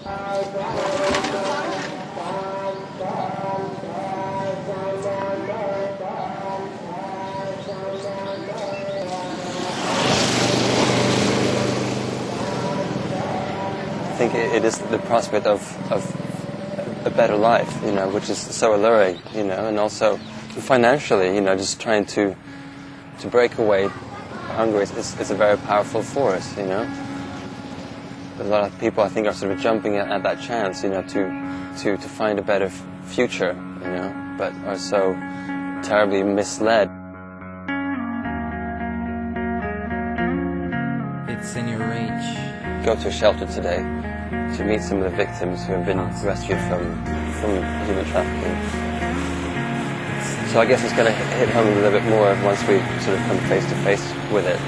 I think it is the prospect of a better life, which is so alluring, and also financially, just trying to break away hunger is a very powerful force, A lot of people, I think, are sort of jumping at that chance, to find a better future, but are so terribly misled. It's in your reach. Go to a shelter today to meet some of the victims who have been rescued from human trafficking. So I guess it's going to hit home a little bit more once we sort of come face to face with it.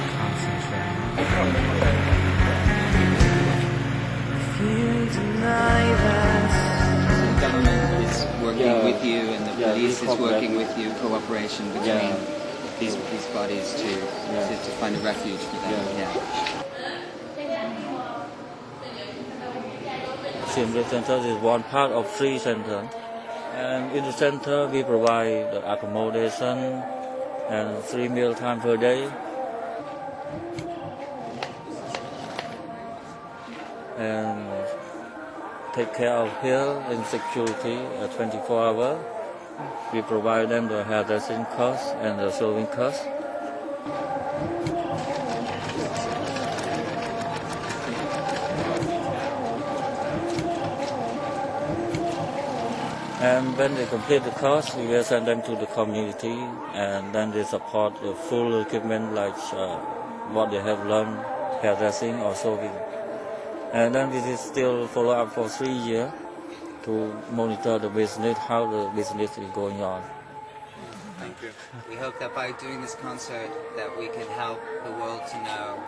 The government is working with you, and the police is working with you. Cooperation between these bodies to find a refuge for them. The center is one part of 3 centers, and in the center we provide the accommodation and 3 meal time per day, and take care of health and security 24 hours. We provide them the hairdressing course and the sewing course. And when they complete the course, we will send them to the community, and then they support the full equipment like what they have learned, hairdressing or sewing. And then we will still follow up for 3 years to monitor the business, how the business is going on. Thank you. We hope that by doing this concert that we can help the world to know,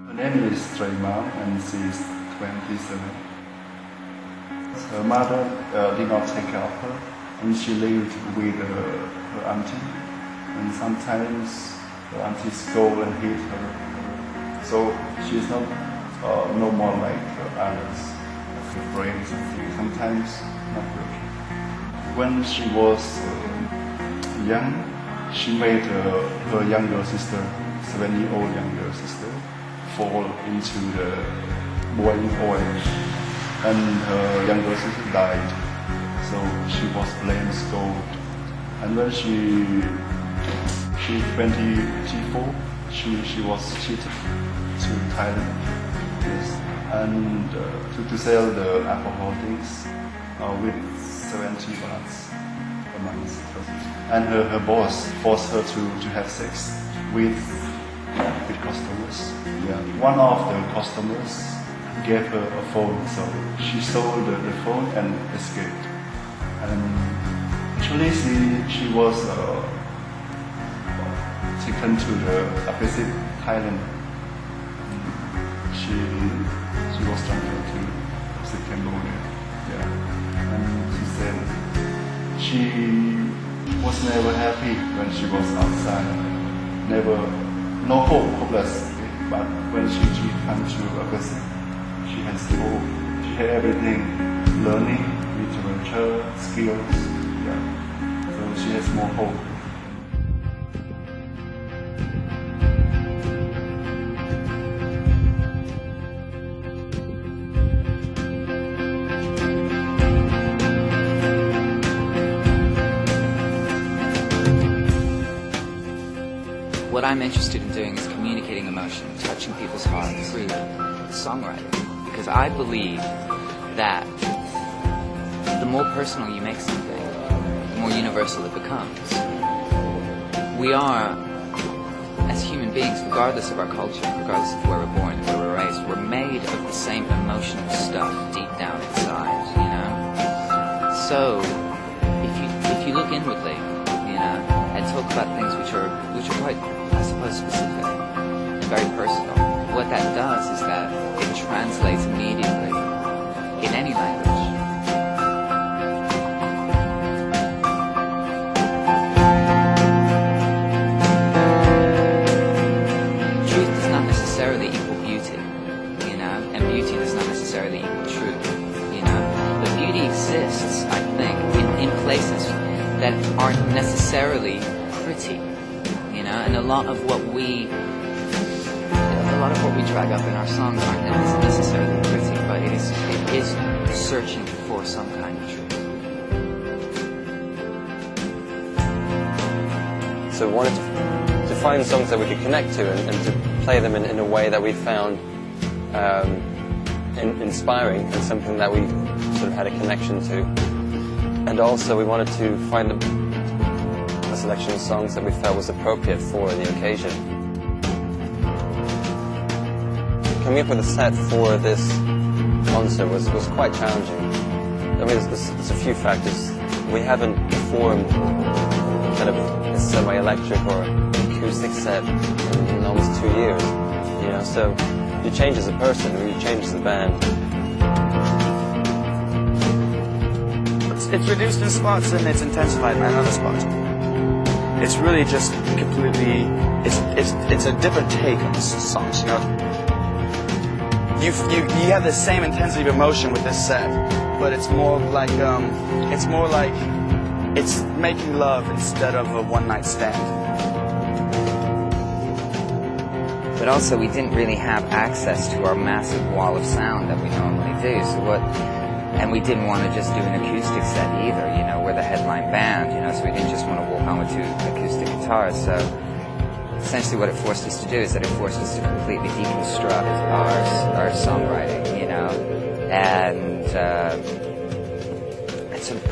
Her name is Trema, and she is 27. Her mother did not take care of her, and she lived with her auntie. And sometimes her aunties go and hit her, so she is not no more like others, her friends. Sometimes not good. When she was young, she made her younger sister, 7-year-old younger sister, fall into the boiling oil, and her younger sister died. So she was blamed, scolded, and when she 24, she was cheated to Thailand, yes, and to sell the alcohol things with 70 baht a month. And her boss forced her to have sex with customers. One of the customers gave her a phone, so she sold the phone and escaped. And actually she was taken to the opposite Thailand. She was transferred to Cambodia. And she said she was never happy when she was outside. No hope, hopeless. But when she comes to a person, she has hope. She has everything, learning, literature, skills. So she has more hope. What I'm interested in doing is communicating emotion, touching people's hearts through songwriting, because I believe that the more personal you make something, the more universal it becomes. We are, as human beings, regardless of our culture, regardless of where we're born, where we're raised, we're made of the same emotional stuff deep down inside, So, if you look inwardly, and talk about things which are quite, I suppose, specific and very personal, what that does is that it translates immediately in any language. Truth does not necessarily equal beauty, you know, and beauty does not necessarily equal truth, you know. But beauty exists, I think, in places that aren't necessarily pretty, you know, and a lot of what we drag up in our songs aren't necessarily pretty, but it is searching for some kind of truth. So we wanted to find songs that we could connect to and to play them in a way that we found inspiring and something that we sort of had a connection to. And also we wanted to find a selection of songs that we felt was appropriate for the occasion. Coming up with a set for this concert was quite challenging. I mean, there's a few factors. We haven't performed kind of a semi-electric or acoustic set in almost 2 years, you know, so you change as a person, or you change as a band. It's reduced in spots and it's intensified in another spot. It's really just completely, it's a different take on the songs, you know. You have the same intensity of emotion with this set, but it's more like it's making love instead of a one-night stand. But also we didn't really have access to our massive wall of sound that we normally do. And we didn't want to just do an acoustic set either, you know, we're the headline band, you know, so we didn't just want to walk on with 2 acoustic guitars. So essentially what it forced us to do is that it forced us to completely deconstruct our songwriting, you know, and sort of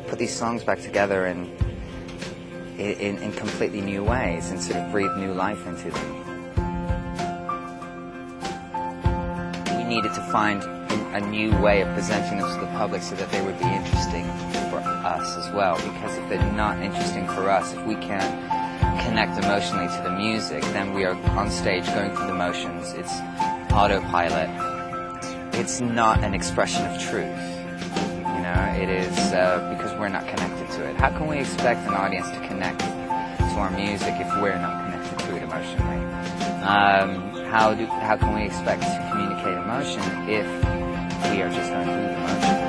put these songs back together in completely new ways and sort of breathe new life into them. We needed to find a new way of presenting them to the public so that they would be interesting for us as well, because if they're not interesting for us, if we can't connect emotionally to the music, then we are on stage going through the motions. It's autopilot. It's not an expression of truth. You know, it is because we're not connected to it. How can we expect an audience to connect to our music if we're not connected to it emotionally? How can we expect to communicate emotion if we are just going through the motions?